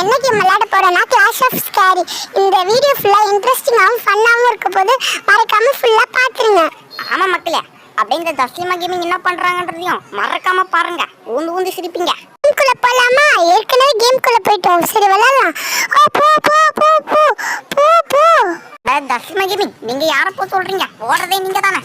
என்ன கேம் விளையாட போறோம்னா கிளாஷ் ஆஃப் ஸ்கேரி. இந்த வீடியோ ஃபுல்லா இன்ட்ரெஸ்டிங்காகவும் ஃபன்னாகவும் இருக்க போது மறக்காம ஃபுல்லா பாத்துருங்க. ஆமா மக்களே, அப்படியே இந்த தஸ்லிமா கேமிங் என்ன பண்றாங்கன்றதையும் மறக்காம பாருங்க. ஊந்து ஊந்து சிரிப்பீங்க. கேம்குள்ள போலாமா? ஏற்கனவே கேம்குள்ள போயிட்டோம். சரி விளையாடலாம். போ போ போ போ போ போ. தஸ்லிமா கேமிங், நீங்க யார போ சொல்றீங்க? ஓடுறதே நீங்க தானே.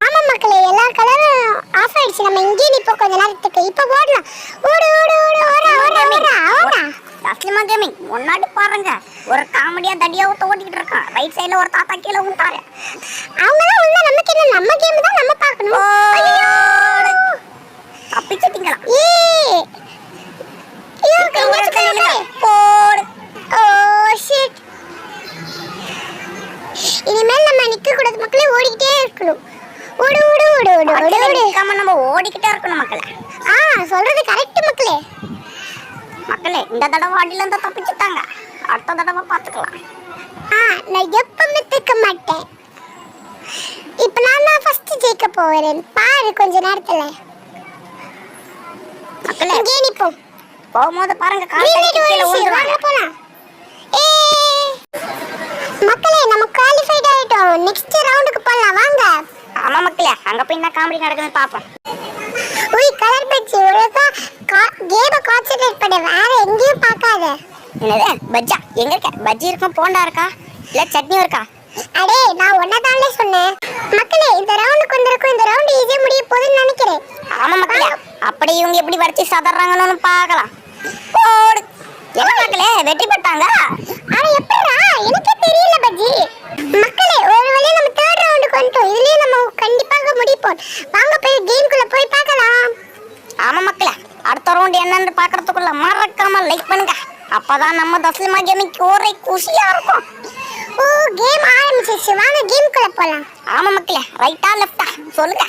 ஆமா மக்களே, எல்லா கலரும் ஆஃப் ஆயிடுச்சு. நம்ம இங்கே நிப்போம் கொஞ்ச நேரத்துக்கு. இப்ப ஓடலாம். ஓடு ஓடு ஓடு ஓடா ஓடா ஓடா ஓடா. தஸ்லிமா கேமிங் முன்னாடி பாருங்க, ஒரு காமெடியா தடியா ஓட்டிக்கிட்டு இருக்கான். ரைட் சைடுல ஒரு தாத்தா கீழே விட்டாரு. அவங்களாம் உள்ள நமக்கு என்ன, நம்ம கேம் தான் நம்ம பார்க்கணும். ஐயோ தப்பிச்சிட்டீங்களா? இனிமேல் நம்ம நிக்க கூடாது மக்களே, ஓடிக்கிட்டே இருக்கணும். ஓடு ஓடு ஓடு ஓடு ஓடு ஓடு. நம்ம ஓடிக்கிட்டே இருக்கணும் மக்களே. சொல்றது கரெக்ட் மக்களே. மக்களே, இந்த தடவை அடியில இருந்து தப்பிச்சுட்டாங்க. அடுத்த தடவை பாத்துக்கலாம். நான் எப்பவுமே தூக்க மாட்டேன். இப்ப நான் தான் ஃபர்ஸ்ட் ஜெயிக்க போறேன். பாரு கொஞ்ச நேரத்துல. மக்களே இங்கே நிப்போம். போகும்போது பாருங்க, வாங்க போலாம். மக்களே நம்ம குவாலிஃபைட் ஆயிட்டோம். நெக்ஸ்ட் ரவுண்டுக்கு போலாம் வாங்க. ஆமா மக்களே, அங்க போய் என்ன காமெடி நடக்குதுன்னு பாப்போம். ஓய் கலர் பஜ்ஜி, ஒருக்கா கேம கான்சென்ட்ரேட் பண்ணு, வேற எங்கேயும் பார்க்காத. என்னது பஜ்ஜா? எங்க இருக்க? பஜ்ஜி இருக்கும், போண்டா இருக்கா, இல்ல சட்னி இருக்கா? அடே நான் ஒன்னதானே சொன்னேன். மக்களே இந்த ரவுண்டுக்கு வந்திருக்கும். இந்த ரவுண்ட் ஈஸியா முடிய போகுதுன்னு நினைக்கிறேன். ஆமா மக்களே, அப்படி இவங்க எப்படி வரைச்சி சதறாங்கன்னு பார்க்கலாம். ஓடு. என்ன மக்களே, வெற்றி பெற்றாங்க. ஆனா எப்படிடா எனக்கே தெரியல பஜ்ஜி. மக்களே ஒரு வழியா நம்ம தேர்ட் ரவுண்டுக்கு வந்துட்டோம். இதுலயே நம்ம கண்டிப்பாக முடிப்போம். வாங்க போய் கேம்குள்ள போய் பார்க்கலாம். ஆமா மக்களே, அடுத்த ரவுண்ட் என்னன்னு பார்க்கறதுக்குள்ள மறக்காம லைக் பண்ணுங்க. அப்பதான் நம்ம தஸ்லிமா கேமிங்க்கு ஒரே குஷியா இருக்கும். ஓ கேம் ஆரம்பிச்சிருச்சு, வாங்க கேம்குள்ள போலாம். ஆமா மக்களே, ரைட்டா லெஃப்டா சொல்லுங்க.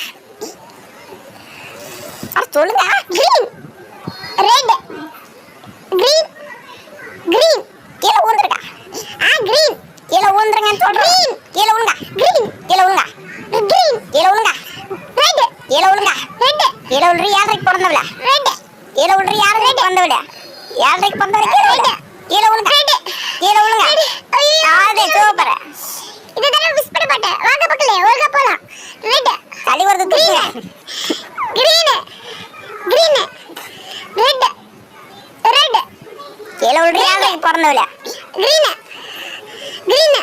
சொல்லுங்க. Green red green green. கீழே ஊந்துருங்க. கிரீன் கீழே ஊந்துருங்கன்னு சொல்றேன். கீழே ஊந்துங்க. கிரீன் கீழே ஊந்துங்க. கிரீன் கீழே ஊந்துங்க. ரெட் கீழே ஊந்துங்க. ரெட் கீழே ஊன்றி 7:30க்கு பிறந்தவள. ரெட் கீழே ஊன்றி 7:30க்கு பிறந்தவள. 7:30க்கு பிறந்தவள. கீழே ஊந்துங்க. கீழே ஊந்துங்க. ஆதே சூப்பர். இத தடவை மிஸ் பண்ண மாட்டேன். வாங்க மக்களே ஒழுங்கா போலாம். ரெட் சளி வருது. Green green green red red. கீழே ஊன்றி 7:30க்கு பிறந்தவள. Green green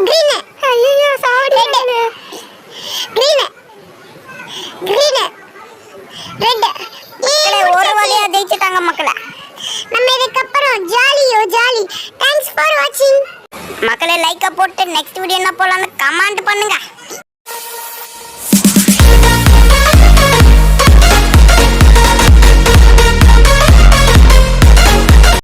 green. ஐயோ சாரி. Green green red. ஒரு வழியா ஜெயிச்சிட்டாங்க மக்களே. நம்ம இதுக்கப்புறம் ஜாலியோ ஜாலி. தேங்க்ஸ் ஃபார் வாட்சிங். மக்களே லைக்க போட்டு நெக்ஸ்ட் வீடியோ என்ன போலான்னு கமெண்ட் பண்ணுங்க.